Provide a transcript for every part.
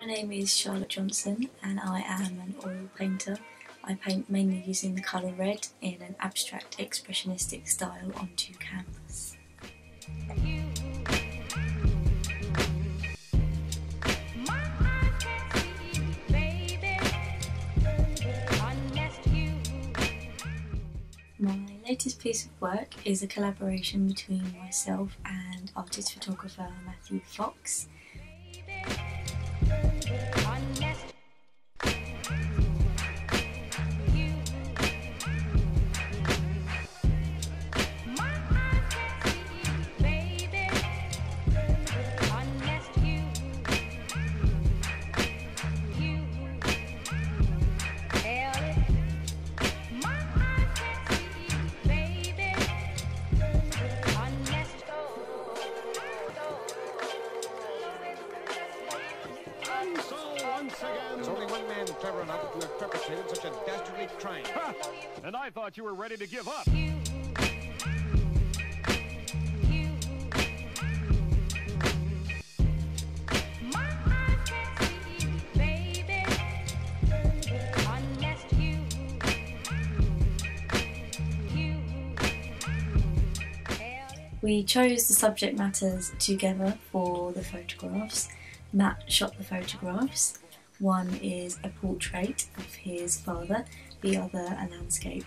My name is Charlotte Johnson and I am an oil painter. I paint mainly using the colour red in an abstract expressionistic style onto canvas. My latest piece of work is a collaboration between myself and artist photographer Matthew Fox. There's only one man clever enough to have perpetrated such a dastardly crime. Ha! And I thought you were ready to give up. We chose the subject matters together for the photographs. Matt shot the photographs. One is a portrait of his father, the other a landscape.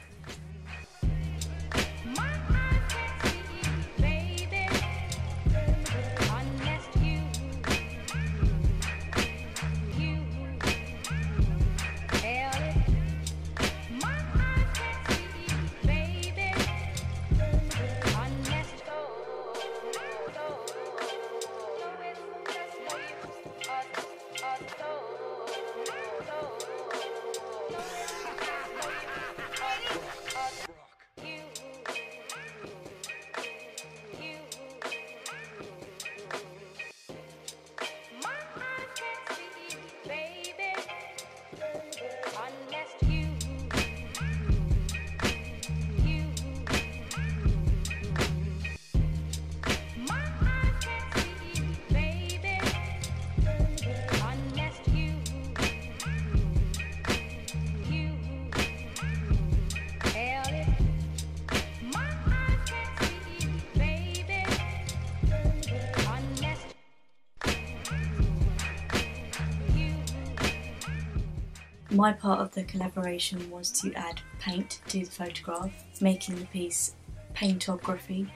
My part of the collaboration was to add paint to the photograph, making the piece paintography.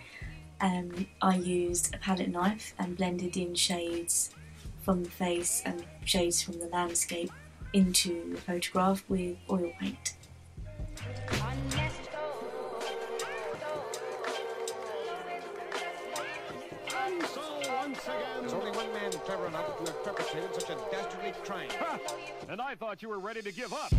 I used a palette knife and blended in shades from the face and shades from the landscape into the photograph with oil paint. There's only one man clever enough to have perpetrated such a dastardly crime. Ha! And I thought you were ready to give up.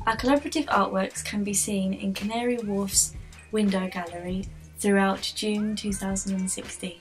Our collaborative artworks can be seen in Canary Wharf's window gallery throughout June 2016.